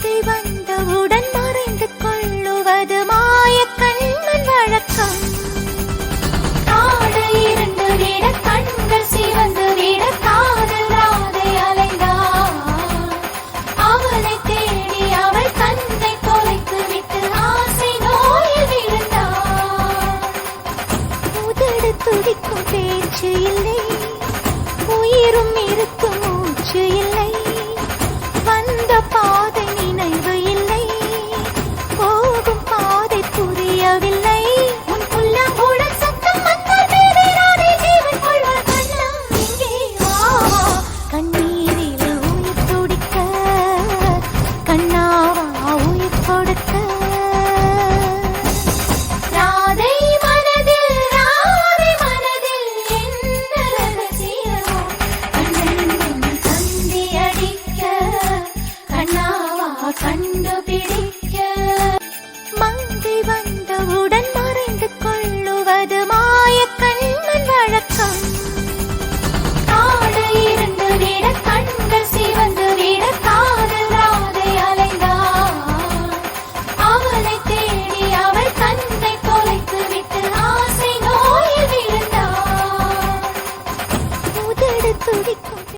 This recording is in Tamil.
பாதை வந்தவுடன் மறைந்து கொள்ளுவது மாயக்கண்ணன் வழக்கம். காடு இருண்டு விட கண்கள் சிவந்து விட காதல் ராதை அலைந்தாள். அவளை தேடி அவள் தன்னை தொலைத்து விட்டு ஆசை நோயில் விழுந்தாள். உதடு துடிக்கும் பேச்சு இல்லை, உயிரும் இருக்கும் மூச்சு இல்லை. வந்த